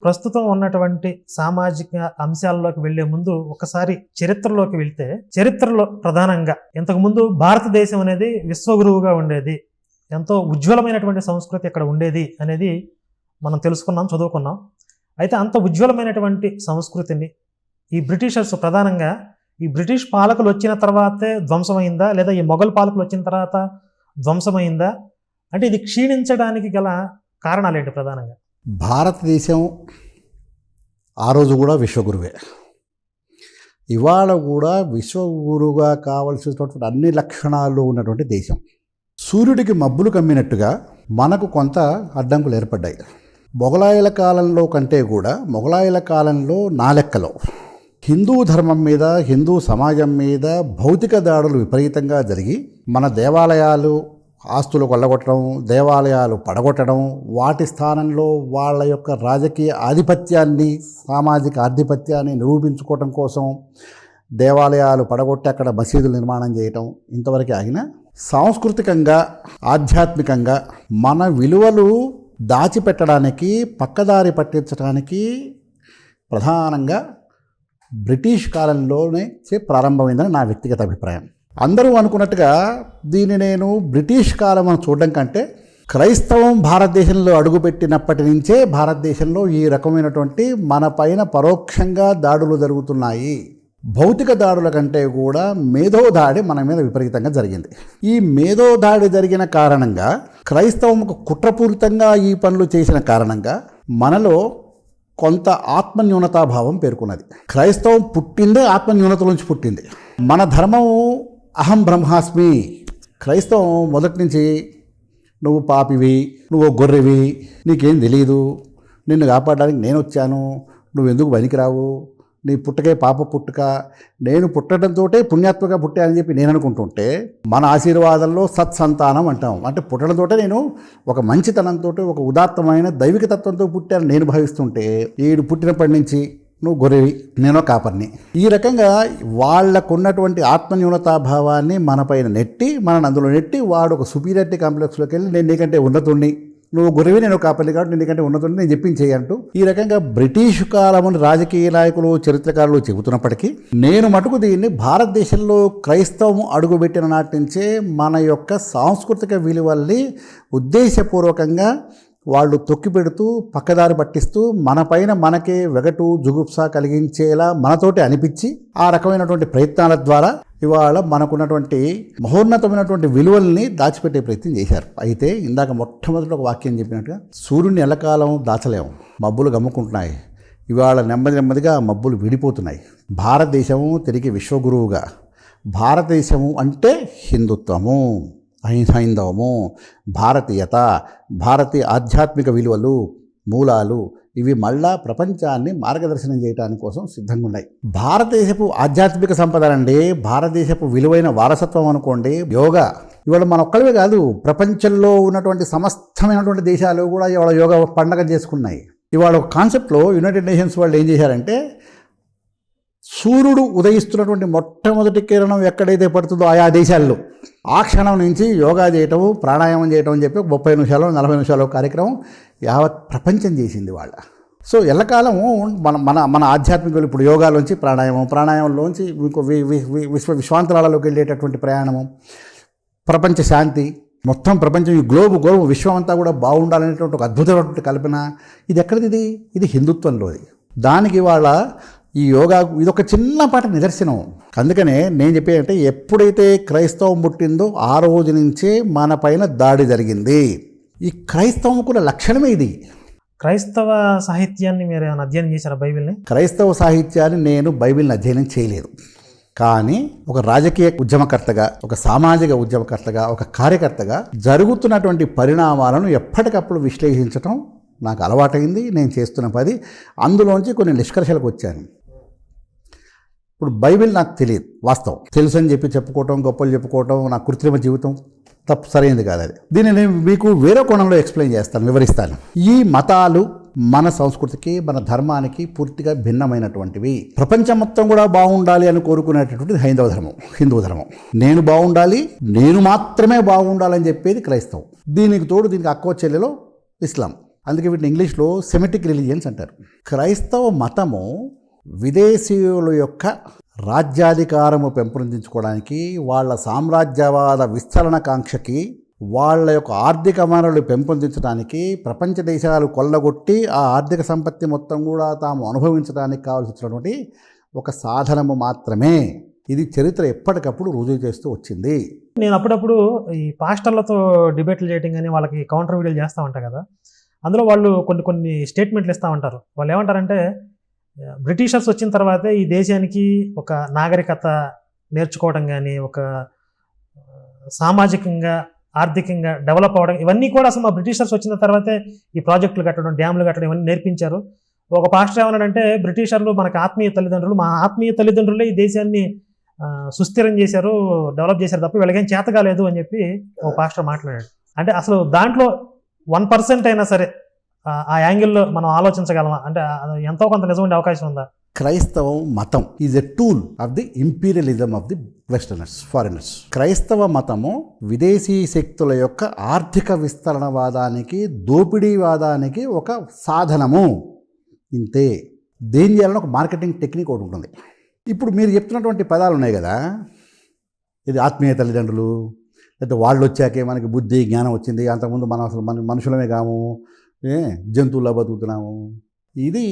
ప్రస్తుతం ఉన్నటువంటి సామాజిక అంశాల్లోకి వెళ్లే ముందు ఒకసారి చరిత్రలోకి వెళ్తే, చరిత్రలో ప్రధానంగా ఇంతకుముందు భారతదేశం అనేది విశ్వగురువుగా ఉండేది, ఎంతో ఉజ్వలమైనటువంటి సంస్కృతి ఇక్కడ ఉండేది అనేది మనం తెలుసుకున్నాం, చదువుకున్నాం. అయితే అంత ఉజ్వలమైనటువంటి సంస్కృతిని ఈ బ్రిటిషర్స్, ప్రధానంగా ఈ బ్రిటిష్ పాలకులు వచ్చిన తర్వాతే ధ్వంసమైందా, లేదా ఈ మొఘల్ పాలకులు వచ్చిన తర్వాత ధ్వంసమైందా? అంటే ఇది క్షీణించడానికి గల కారణాలు ఏంటి ప్రధానంగా? భారతదేశం ఆ రోజు కూడా విశ్వగురువే, ఇవాళ కూడా విశ్వగురువుగా కావలసినటువంటి అన్ని లక్షణాలు ఉన్నటువంటి దేశం. సూర్యుడికి మబ్బులు కమ్మినట్టుగా మనకు కొంత అడ్డంకులు ఏర్పడ్డాయి. మొఘలాయుల కాలంలో కంటే కూడా మొఘలాయుల కాలంలో నా లెక్కలో హిందూ ధర్మం మీద, హిందూ సమాజం మీద భౌతిక దాడులు విపరీతంగా జరిగి మన దేవాలయాలు ఆస్తులు కొల్లగొట్టడం, దేవాలయాలు పడగొట్టడం, వాటి స్థానంలో వాళ్ళ యొక్క రాజకీయ ఆధిపత్యాన్ని, సామాజిక ఆధిపత్యాన్ని నిరూపించుకోవటం కోసం దేవాలయాలు పడగొట్టి అక్కడ మసీదులు నిర్మాణం చేయటం ఇంతవరకు ఆగిన, సాంస్కృతికంగా ఆధ్యాత్మికంగా మన విలువలు దాచిపెట్టడానికి, పక్కదారి పట్టించడానికి ప్రధానంగా బ్రిటిష్ కాలంలోనే ప్రారంభమైందని నా వ్యక్తిగత అభిప్రాయం. అందరూ అనుకున్నట్టుగా దీన్ని నేను బ్రిటిష్ కాలం అని చూడడం కంటే, క్రైస్తవం భారతదేశంలో అడుగుపెట్టినప్పటి నుంచే భారతదేశంలో ఈ రకమైనటువంటి మన పైన పరోక్షంగా దాడులు జరుగుతున్నాయి. భౌతిక దాడుల కంటే కూడా మేధో దాడి మన మీద విపరీతంగా జరిగింది. ఈ మేధో దాడి జరిగిన కారణంగా, క్రైస్తవంకు కుట్రపూరితంగా ఈ పనులు చేసిన కారణంగా మనలో కొంత ఆత్మన్యూనతాభావం పేర్కొన్నది. క్రైస్తవం పుట్టిందే ఆత్మన్యూనతలోంచి పుట్టింది. మన ధర్మం అహం బ్రహ్మాస్మి. క్రైస్తవం మొదటి నుంచి నువ్వు పాపివి, నువ్వు గొర్రెవి, నీకేం తెలియదు, నిన్ను కాపాడడానికి నేను వచ్చాను, నువ్వెందుకు పనికిరావు, నీ పుట్టకే పాప పుట్టుక, నేను పుట్టడంతో పుణ్యాత్మగా పుట్టానని చెప్పి నేను అనుకుంటుంటే, మన ఆశీర్వాదంలో సత్సంతానం అంటాం. అంటే పుట్టడంతో నేను ఒక మంచితనంతో, ఒక ఉదాత్తమైన దైవిక తత్వంతో పుట్టాను నేను భావిస్తుంటే, ఈడు పుట్టినప్పటి నుంచి నువ్వు గొర్రెవి, నేనో కాపర్ని. ఈ రకంగా వాళ్ళకున్నటువంటి ఆత్మన్యూనతాభావాన్ని మన పైన నెట్టి, మనని అందులో నెట్టి, వాడు ఒక సుపీరియారిటీ కాంప్లెక్స్లోకి వెళ్ళి నేను నీకంటే ఉన్నతుణ్ణి, నువ్వు గొర్రెవి నేను కాపర్ని కాబట్టి నేను నీకంటే ఉన్నతుణ్ణి, నేను చెప్పించేయంటూ ఈ రకంగా బ్రిటిష్ కాలముని రాజకీయ నాయకులు, చరిత్రకారులు చెబుతున్నప్పటికీ, నేను మటుకు దీన్ని భారతదేశంలో క్రైస్తవం అడుగుపెట్టిన నాటి నుంచే మన యొక్క సాంస్కృతిక విలువల్ని ఉద్దేశపూర్వకంగా వాళ్ళు తొక్కిపెడుతూ, పక్కదారి పట్టిస్తూ, మన పైన మనకే వెగటు, జుగుప్స కలిగించేలా మనతోటి అనిపించి, ఆ రకమైనటువంటి ప్రయత్నాల ద్వారా ఇవాళ మనకున్నటువంటి మహోన్నతమైనటువంటి విలువల్ని దాచిపెట్టే ప్రయత్నం చేశారు. అయితే ఇందాక మొట్టమొదటి ఒక వాక్యం చెప్పినట్టుగా, సూర్యుని ఎల్లకాలం దాచలేము, మబ్బులు గమ్ముకుంటున్నాయి. ఇవాళ నెమ్మది నెమ్మదిగా మబ్బులు విడిపోతున్నాయి. భారతదేశము తిరిగి విశ్వగురువుగా, భారతదేశము అంటే హిందుత్వము, హైందవము, భారతీయత, భారతీయ ఆధ్యాత్మిక విలువలు, మూలాలు, ఇవి మళ్ళా ప్రపంచాన్ని మార్గదర్శనం చేయడానికి కోసం సిద్ధంగా ఉన్నాయి. భారతదేశపు ఆధ్యాత్మిక సంపద అండి, భారతదేశపు విలువైన వారసత్వం అనుకోండి యోగా. ఇవాళ మన ఒక్కళ్ళవే కాదు, ప్రపంచంలో ఉన్నటువంటి సమస్తమైనటువంటి దేశాలు కూడా ఇవాళ యోగా పండగ చేసుకున్నాయి. ఇవాళ ఒక కాన్సెప్ట్లో యునైటెడ్ నేషన్స్ వాళ్ళు ఏం చేశారంటే, సూర్యుడు ఉదయిస్తున్నటువంటి మొట్టమొదటి కిరణం ఎక్కడైతే పడుతుందో ఆయా దేశాల్లో ఆ క్షణం నుంచి యోగా చేయటం, ప్రాణాయామం చేయటం అని చెప్పి 30 నిమిషాలు 40 నిమిషాలు కార్యక్రమం యావత్ ప్రపంచం చేసింది వాళ్ళ. సో ఎల్లకాలము మన ఆధ్యాత్మికలు ఇప్పుడు యోగాలోంచి ప్రాణాయామంలోంచి ఇంకో విశ్వాంతరాలలోకి వెళ్ళేటటువంటి ప్రయాణము, ప్రపంచ శాంతి, మొత్తం ప్రపంచం, ఈ గ్లోబు విశ్వం అంతా కూడా బాగుండాలనేటువంటి ఒక అద్భుతమైనటువంటి కల్పన. ఇది ఎక్కడిది? ఇది హిందుత్వంలోది. దానికి వాళ్ళ ఈ యోగా ఇదొక చిన్నపాటి నిదర్శనం. అందుకనే నేను చెప్పేదంటే, ఎప్పుడైతే క్రైస్తవం పుట్టిందో ఆ రోజు నుంచే మన పైన దాడి జరిగింది. ఈ క్రైస్తవముకున్న లక్షణమే ఇది. క్రైస్తవ సాహిత్యాన్ని మీరు ఏమైనా అధ్యయనం చేశారా? బైబిల్ని? క్రైస్తవ సాహిత్యాన్ని నేను బైబిల్ని అధ్యయనం చేయలేదు. కానీ ఒక రాజకీయ ఉద్యమకర్తగా, ఒక సామాజిక ఉద్యమకర్తగా, ఒక కార్యకర్తగా జరుగుతున్నటువంటి పరిణామాలను ఎప్పటికప్పుడు విశ్లేషించటం నాకు అలవాటైంది. నేను చేస్తున్న పది. అందులోంచి కొన్ని నిష్కర్షలకు వచ్చాను. ఇప్పుడు బైబిల్ నాకు తెలియదు, వాస్తవం. తెలుసు అని చెప్పుకోవటం, గొప్పలు చెప్పుకోవటం నా కృత్రిమ జీవితం తప్పు, సరైనది కాదు అది. దీన్ని నేను మీకు వేరే కోణంలో ఎక్స్ప్లెయిన్ చేస్తాను, వివరిస్తాను. ఈ మతాలు మన సంస్కృతికి, మన ధర్మానికి పూర్తిగా భిన్నమైనటువంటివి. ప్రపంచం మొత్తం కూడా బాగుండాలి అని కోరుకునేటటువంటిది హైందవ ధర్మం, హిందూ ధర్మం. నేను బాగుండాలి, నేను మాత్రమే బాగుండాలని చెప్పేది క్రైస్తవం. దీనికి తోడు దీనికి అక్కవ చెల్లెలో ఇస్లాం. అందుకే వీటిని ఇంగ్లీష్లో సెమిటిక్ రిలీజియన్స్ అంటారు. క్రైస్తవ మతము విదేశీయుల యొక్క రాజ్యాధికారము పెంపొందించుకోవడానికి, వాళ్ళ సామ్రాజ్యవాద విస్తరణ కాంక్షకి, వాళ్ళ యొక్క ఆర్థిక వనరులు పెంపొందించడానికి, ప్రపంచ దేశాలు కొల్లగొట్టి ఆ ఆర్థిక సంపత్తి మొత్తం కూడా తాము అనుభవించడానికి కావాల్సి వచ్చినటువంటి ఒక సాధనము మాత్రమే. ఇది చరిత్ర ఎప్పటికప్పుడు రుజువు చేస్తూ వచ్చింది. నేను అప్పుడప్పుడు ఈ పాస్టర్లతో డిబేట్లు చేయడం కానీ వాళ్ళకి కౌంటర్ వీడియోలు చేస్తూ ఉంటాను కదా, అందులో వాళ్ళు కొన్ని స్టేట్మెంట్లు ఇస్తూ ఉంటారు. వాళ్ళు ఏమంటారంటే బ్రిటిషర్స్ వచ్చిన తర్వాతే ఈ దేశానికి ఒక నాగరికత నేర్చుకోవడం కానీ, ఒక సామాజికంగా ఆర్థికంగా డెవలప్ అవ్వడం, ఇవన్నీ కూడా అసలు మా బ్రిటిషర్స్ వచ్చిన తర్వాతే ఈ ప్రాజెక్టులు కట్టడం, డ్యాములు కట్టడం ఇవన్నీ నేర్పించారు. ఒక పాస్టర్ ఏమన్నాడంటే బ్రిటిషర్లు మనకు ఆత్మీయ తల్లిదండ్రులు, మా ఆత్మీయ తల్లిదండ్రులే ఈ దేశాన్ని సుస్థిరం చేశారు, డెవలప్ చేశారు తప్ప వీళ్ళకేం చేత కాలేదు అని చెప్పి ఒక పాస్టర్ మాట్లాడాడు. అంటే అసలు దాంట్లో 1% అయినా సరే ఆ యాంగిల్లో మనం ఆలోచించగలమా? అంటే ఎంతో కొంత నిజం ఉండే అవకాశం ఉందా? క్రైస్తవం మతం is a tool of the imperialism of the westerners, foreigners. క్రైస్తవ మతము విదేశీ శక్తుల యొక్క ఆర్థిక విస్తరణవాదానికి, దోపిడీవాదానికి ఒక సాధనము. ఇంతే. దేని చేయాలని ఒక మార్కెటింగ్ టెక్నిక్ ఒకటి ఉంటుంది. ఇప్పుడు మీరు చెప్తున్నటువంటి పదాలు ఉన్నాయి కదా, ఇది ఆత్మీయ తల్లిదండ్రులు, లేకపోతే వాళ్ళు వచ్చాకే మనకి బుద్ధి జ్ఞానం వచ్చింది, అంతకుముందు మనం అసలు మనుషులమే కాము, జంతువుల్లో బతుకుతున్నాము. ఇది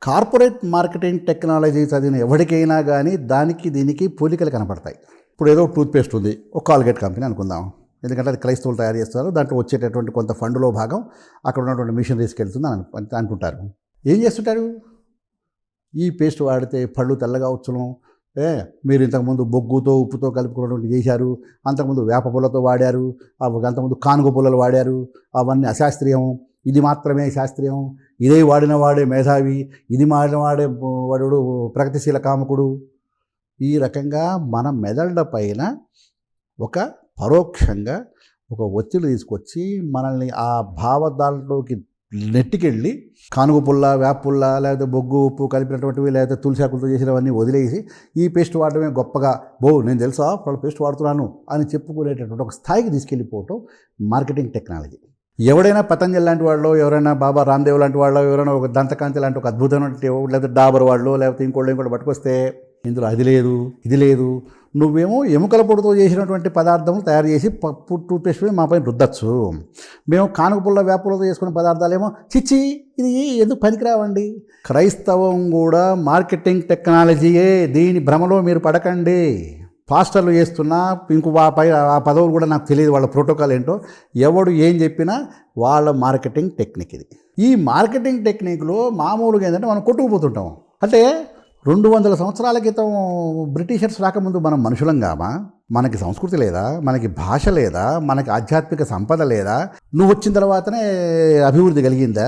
కార్పొరేట్ మార్కెటింగ్ టెక్నాలజీ చదివిన ఎవరికైనా కానీ దానికి దీనికి పోలికలు కనపడతాయి. ఇప్పుడు ఏదో టూత్పేస్ట్ ఉంది, ఒక కాల్గేట్ కంపెనీ అనుకుందాం, ఎందుకంటే అది క్రైస్తవులు తయారు చేస్తారు, దాంట్లో వచ్చేటటువంటి కొంత ఫండ్లో భాగం అక్కడ ఉన్నటువంటి మిషనరీస్కి వెళ్తుంది అని అంటుంటారు. ఏం చేస్తుంటారు? ఈ పేస్ట్ వాడితే పళ్ళు తెల్లగా వచ్చును, మీరు ఇంతకుముందు బొగ్గుతో ఉప్పుతో కలుపుకున్నటువంటి చేశారు, అంతకుముందు వేప పుల్లతో వాడారు, అంతకుముందు కానుగ పుల్లలు వాడారు, అవన్నీ అశాస్త్రీయం, ఇది మాత్రమే శాస్త్రీయం, ఇదే వాడిన వాడే మేధావి, ఇది వాడిన వాడు ప్రగతిశీల కామకుడు. ఈ రకంగా మన మెదళ్ళ పైన ఒక పరోక్షంగా ఒక ఒత్తిడి తీసుకొచ్చి మనల్ని ఆ భావదాల్లోకి నెట్టికెళ్ళి కానుగ పుల్ల, వేప పుల్ల, లేకపోతే బొగ్గు ఉప్పు కలిపినటువంటివి, లేకపోతే తులసాకులతో చేసినవన్నీ వదిలేసి ఈ పేస్ట్ వాడటమే గొప్పగా, నేను తెలుసా వాళ్ళు పేస్ట్ వాడుతున్నాను అని చెప్పుకునేటటువంటి ఒక స్థాయికి తీసుకెళ్ళిపోవటం మార్కెటింగ్ టెక్నాలజీ. ఎవడైనా పతంజలి లాంటి వాళ్ళు, ఎవరైనా బాబా రామ్దేవ్ లాంటి వాళ్ళు, ఎవరైనా ఒక దంతకాంతి లాంటి ఒక అద్భుతమైన లేకపోతే డాబర్ వాళ్ళు, లేకపోతే ఇంకోటి పట్టుకొస్తే ఇందులో అది లేదు ఇది లేదు, నువ్వేమో ఎముకల పొడితో చేసినటువంటి పదార్థములు తయారు చేసి టూత్పేస్ట్ మా పైన రుద్దచ్చు, మేము కానుక పుల్ల వేపలతో చేసుకునే పదార్థాలేమో చిచ్చి ఇది ఎందుకు పనికిరావండి. క్రైస్తవం కూడా మార్కెటింగ్ టెక్నాలజీయే, దీని భ్రమలో మీరు పడకండి. పాస్టర్లు చేస్తున్నా ఇంకో ఆ పదవులు కూడా నాకు తెలియదు, వాళ్ళ ప్రోటోకాల్ ఏంటో, ఎవడు ఏం చెప్పినా వాళ్ళ మార్కెటింగ్ టెక్నిక్ ఇది. ఈ మార్కెటింగ్ టెక్నిక్లో మామూలుగా ఏంటంటే మనం కొట్టుకుపోతుంటాం. అంటే 200 సంవత్సరాల క్రితం బ్రిటిషర్స్ రాకముందు మనం మనుషులం కామా? మనకి సంస్కృతి లేదా? మనకి భాష లేదా? మనకి ఆధ్యాత్మిక సంపద లేదా? నువ్వు వచ్చిన తర్వాతనే అభివృద్ధి కలిగిందా?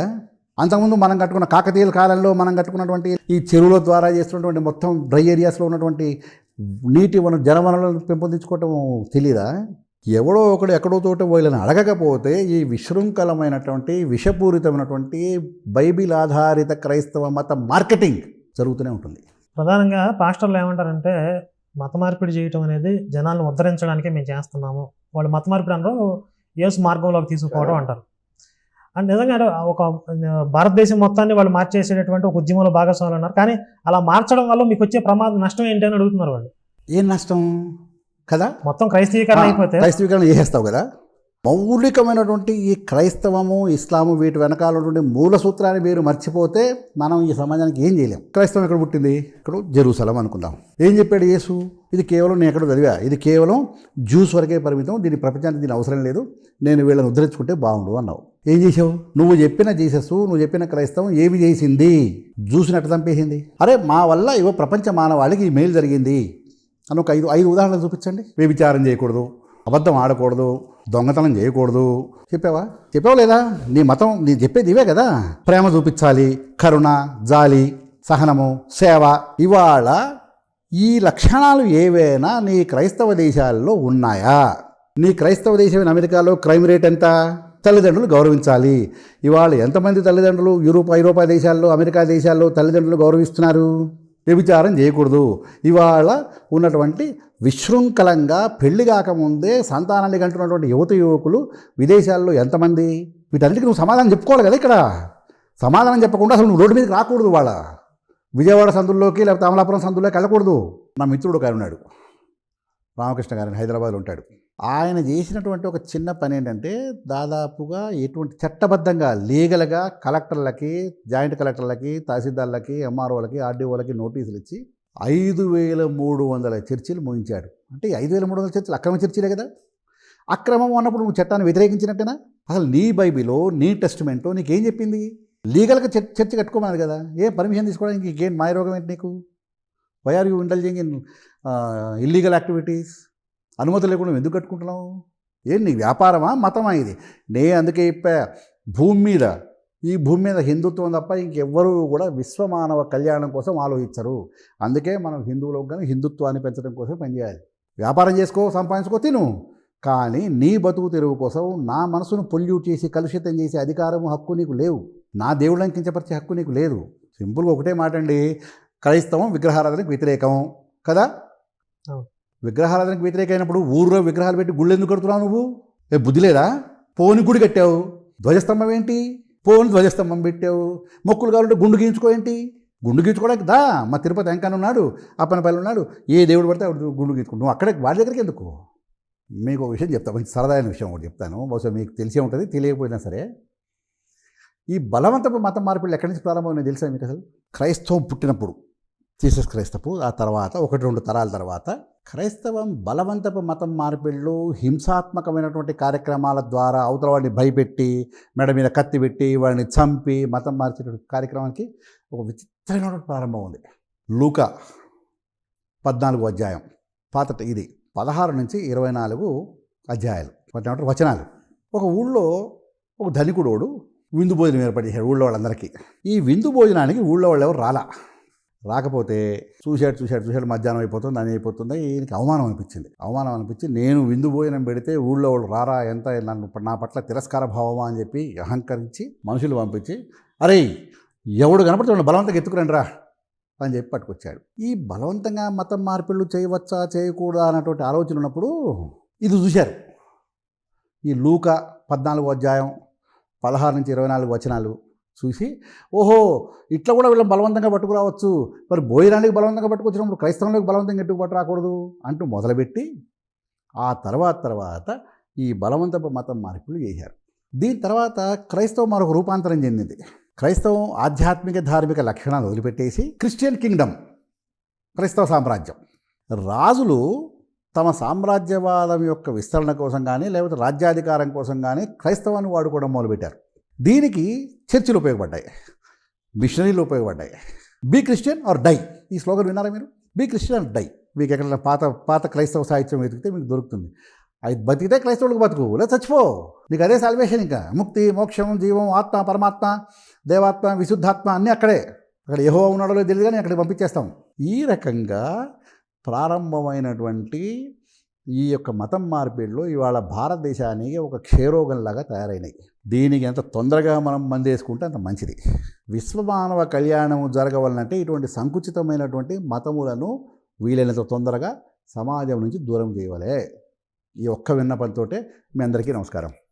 అంతకుముందు మనం కట్టుకున్న కాకతీయుల కాలంలో మనం కట్టుకున్నటువంటి ఈ చెరువుల ద్వారా చేస్తున్నటువంటి మొత్తం డ్రై ఏరియాస్లో ఉన్నటువంటి నీటి జనవనరులను పెంపొందించుకోవటం తెలీదా? ఎవడో ఒకడు ఎక్కడో తోట వీళ్ళని అడగకపోతే ఈ విశృంఖలమైనటువంటి విషపూరితమైనటువంటి బైబిల్ ఆధారిత క్రైస్తవ మత మార్కెటింగ్ జరుగుతూనే ఉంటుంది. ప్రధానంగా పాస్టర్లు ఏమంటారంటే మత మార్పిడి చేయటం అనేది జనాలను ఉద్ధరించడానికే మేము చేస్తున్నాము, వాళ్ళు మత మార్పిడి అనరు, యేసు మార్గంలోకి తీసుకుపోవడం అంటారు. అండ్ నిజంగా ఒక భారతదేశం మొత్తాన్ని వాళ్ళు మార్చేసేటటువంటి ఒక ఉద్యమంలో భాగస్వాములు ఉన్నారు. కానీ అలా మార్చడం వల్ల మీకు వచ్చే నష్టం ఏంటి అని అడుగుతున్నారు వాళ్ళు. ఏం నష్టం కదా? మొత్తం క్రైస్తవీకరణ అయిపోతే క్రైస్తవీకరణ చేసేస్తావు కదా. మౌలికమైనటువంటి ఈ క్రైస్తవము, ఇస్లాము వీటి వెనకాల ఉన్నటువంటి మూల సూత్రాన్ని మీరు మర్చిపోతే మనం ఈ సమాజానికి ఏం చేయలేం. క్రైస్తవం ఎక్కడ పుట్టింది? ఇక్కడ జెరూసలం అనుకుందాం. ఏం చెప్పాడు యేసు? ఇది కేవలం నేను ఎక్కడ చదివా, ఇది కేవలం జ్యూస్ వరకే పరిమితం, దీని ప్రపంచానికి దీని అవసరం లేదు, నేను వీళ్ళని ఉద్ధరించుకుంటే బాగుండు అన్నావు. ఏం చేసావు? నువ్వు చెప్పిన జీసస్, నువ్వు చెప్పిన క్రైస్తవం ఏమి చేసింది? జ్యూస్ని ఎట్లా చంపేసింది? అరే మా వల్ల ఇవో ప్రపంచ మానవాళికి ఈ మేలు జరిగింది అని ఒక ఐదు ఉదాహరణలు చూపించండి. వ్యభిచారం చేయకూడదు, అబద్ధం ఆడకూడదు, దొంగతనం చేయకూడదు. చెప్పావా లేదా? నీ మతం నీ చెప్పేది ఇవే కదా. ప్రేమ చూపించాలి, కరుణ, జాలి, సహనము, సేవ. ఇవాళ ఈ లక్షణాలు ఏవైనా నీ క్రైస్తవ దేశాల్లో ఉన్నాయా? నీ క్రైస్తవ దేశమైన అమెరికాలో క్రైమ్ రేట్ ఎంత? తల్లిదండ్రులు గౌరవించాలి. ఇవాళ ఎంతమంది తల్లిదండ్రులు ఐరోపా దేశాల్లో, అమెరికా దేశాల్లో తల్లిదండ్రులు గౌరవిస్తున్నారు? వ్యభిచారం చేయకూడదు. ఇవాళ ఉన్నటువంటి విశృంఖలంగా పెళ్లి కాకముందే సంతానాన్ని కంటున్నటువంటి యువకులు విదేశాల్లో ఎంతమంది? వీటన్నిటికీ నువ్వు సమాధానం చెప్పుకోవాలి కదా ఇక్కడ. సమాధానం చెప్పకుండా అసలు నువ్వు రోడ్డు మీదకి రాకూడదు. వాళ్ళ విజయవాడ సందుల్లోకి లేకపోతే అమలాపురం సందుల్లోకి వెళ్ళకూడదు. నా మిత్రుడు గారు ఉన్నాడు, రామకృష్ణ గారిని, హైదరాబాద్లో ఉంటాడు. ఆయన చేసినటువంటి ఒక చిన్న పని ఏంటంటే, దాదాపుగా ఎటువంటి చట్టబద్ధంగా లీగల్గా కలెక్టర్లకి, జాయింట్ కలెక్టర్లకి, తహసీల్దార్లకి, ఎంఆర్ఓలకి, ఆర్డీఓలకి నోటీసులు ఇచ్చి 5300 చర్చిలు ముగించాడు. అంటే 5300 చర్చిలు అక్రమ చర్చిలే కదా. అక్రమం అన్నప్పుడు నువ్వు చట్టాన్ని వ్యతిరేకించినట్టేనా? అసలు నీ బైబిలో, నీ టెస్టిమెంటో నీకేం చెప్పింది? లీగల్గా చర్చి కట్టుకోమని కదా. ఏ పర్మిషన్ తీసుకోవడానికి ఇంకేం మాయరోగం ఏంటి నీకు? Why are you indulging in illegal activities? అనుమతి లేకుండా నువ్వు ఎందుకు కట్టుకుంటున్నావు? ఏం నీ వ్యాపారమా, మతమా ఇది? అందుకే చెప్పా, ఈ భూమి మీద హిందుత్వం తప్ప ఇంకెవ్వరూ కూడా విశ్వమానవ కళ్యాణం కోసం ఆలోచించరు. అందుకే మనం హిందువులకు కానీ హిందుత్వాన్ని పెంచడం కోసం పనిచేయాలి. వ్యాపారం చేసుకో, సంపాదించుకో, తిను. కానీ నీ బతుకు తెరువు కోసం నా మనసును పొల్యూట్ చేసి కలుషితం చేసే అధికారం, హక్కు నీకు లేవు. నా దేవుళ్ళని కించపరిచే హక్కు నీకు లేదు. సింపుల్గా ఒకటే మాట అండి, క్రైస్తవం విగ్రహారాధనకు వ్యతిరేకం కదా. విగ్రహారాధనకు వ్యతిరేకమైనప్పుడు ఊర్లో విగ్రహాలు పెట్టి గుళ్ళు ఎందుకు కడుతున్నావు నువ్వు? బుద్ధి లేదా? పోని గుడి కట్టావు, ధ్వజస్తంభం ఏంటి? పోని ధ్వజస్తంభం పెట్టావు. మొక్కులు కావాలంటే గుండు గీయించుకో ఏంటి? గుండు గీయించుకోవడానికి దా. మా తిరుపతి వెంకన్న ఉన్నాడు, అప్పనపల్లి ఉన్నాడు, ఏ దేవుడు పడితే ఆవిడ గుండు గీయించుకో. నువ్వు అక్కడే వాడి దగ్గరికి ఎందుకు? మీకు ఒక విషయం చెప్తాను, మంచి సరదాయిన విషయం ఒకటి చెప్తాను. బహుశా మీకు తెలిసే ఉంటుంది, తెలియకపోయినా సరే. ఈ బలవంతపు మతం మార్పిళ్ళు ఎక్కడి నుంచి ప్రారంభమైంది తెలుసా మీకు? అసలు క్రైస్తవం పుట్టినప్పుడు, జీసస్ క్రైస్తవు, ఆ తర్వాత 1-2 తరాల తర్వాత క్రైస్తవం బలవంతపు మతం మార్పిళ్ళు, హింసాత్మకమైనటువంటి కార్యక్రమాల ద్వారా అవతల వాడిని భయపెట్టి, మెడ మీద కత్తి పెట్టి, వాడిని చంపి మతం మార్చేటువంటి కార్యక్రమానికి ఒక విచిత్రమైనటువంటి ప్రారంభం ఉంది. లూకా 14 అధ్యాయం, ఇది 16 నుంచి 24 అధ్యాయాలు, వచనాలు. ఒక ఊళ్ళో ఒక ధనికుడోడు విందు భోజనం ఏర్పడేశాడు ఊళ్ళో వాళ్ళందరికీ. ఈ విందు భోజనానికి ఊళ్ళో వాళ్ళు ఎవరు రాకపోతే చూశాడు, మధ్యాహ్నం అయిపోతుంది, అని అయిపోతుంది. ఈయనకి అవమానం అనిపించి నేను విందు భోజనం పెడితే ఊళ్ళో వాళ్ళు రారా, ఎంత నా పట్ల తిరస్కార భావమా అని చెప్పి అహంకరించి మనుషులు పంపించి, అరే ఎవడు కనపడితే వాళ్ళు బలవంతంగా ఎత్తుకురండి రా అని చెప్పి పట్టుకొచ్చాడు. ఈ బలవంతంగా మతం మార్పిళ్ళు చేయవచ్చా చేయకూడదా అన్నటువంటి ఆలోచన ఉన్నప్పుడు ఇది చూశారు. ఈ లూకా 14 అధ్యాయం 16 నుంచి 24 వచనాలు చూసి, ఓహో ఇట్లా కూడా వీళ్ళని బలవంతంగా పట్టుకురావచ్చు, మరి భోజనానికి బలవంతంగా పట్టుకొచ్చినప్పుడు క్రైస్తవంలోకి బలవంతంగా ఎట్టుకు పట్టు రాకూడదు అంటూ మొదలుపెట్టి ఆ తర్వాత ఈ బలవంతపు మతం మార్పులు చేశారు. దీని తర్వాత క్రైస్తవం మరొక రూపాంతరం చెందింది. క్రైస్తవం ఆధ్యాత్మిక ధార్మిక లక్షణాలు వదిలిపెట్టేసి క్రిస్టియన్ కింగ్డమ్, క్రైస్తవ సామ్రాజ్యం. రాజులు తమ సామ్రాజ్యవాదం యొక్క విస్తరణ కోసం కానీ లేకపోతే రాజ్యాధికారం కోసం కానీ క్రైస్తవాన్ని వాడుకోవడం మొదలుపెట్టారు. దీనికి చర్చిలు ఉపయోగపడ్డాయి, మిషనరీలు ఉపయోగపడ్డాయి. బీ క్రిస్టియన్ ఆర్ డై, ఈ స్లోగన్ విన్నారా మీరు? Be Christian or die. మీకు ఎక్కడ పాత క్రైస్తవ సాహిత్యం వెతికితే మీకు దొరుకుతుంది. అది బతికితే క్రైస్తవులకు బతుకు, లేదా చచ్చిపో, నీకు అదే సాల్వేషన్. ఇంకా ముక్తి, మోక్షం, జీవం, ఆత్మ, పరమాత్మ, దేవాత్మ, విశుద్ధాత్మ అన్నీ అక్కడే. అక్కడ యెహోవా ఉన్నాడో తెలియదు కానీ అక్కడికి పంపించేస్తాం. ఈ రకంగా ప్రారంభమైనటువంటి ఈ యొక్క మతం మార్పిళ్ళు ఇవాళ భారతదేశానికి ఒక క్షయరోగంలాగా తయారైనాయి. దీనికి ఎంత తొందరగా మనం మందేసుకుంటే అంత మంచిది. విశ్వమానవ కళ్యాణం జరగవాలంటే ఇటువంటి సంకుచితమైనటువంటి మతములను వీలైనంత తొందరగా సమాజం నుంచి దూరం చేయాలి. ఈ ఒక్క విన్నపంతో మీ అందరికీ నమస్కారం.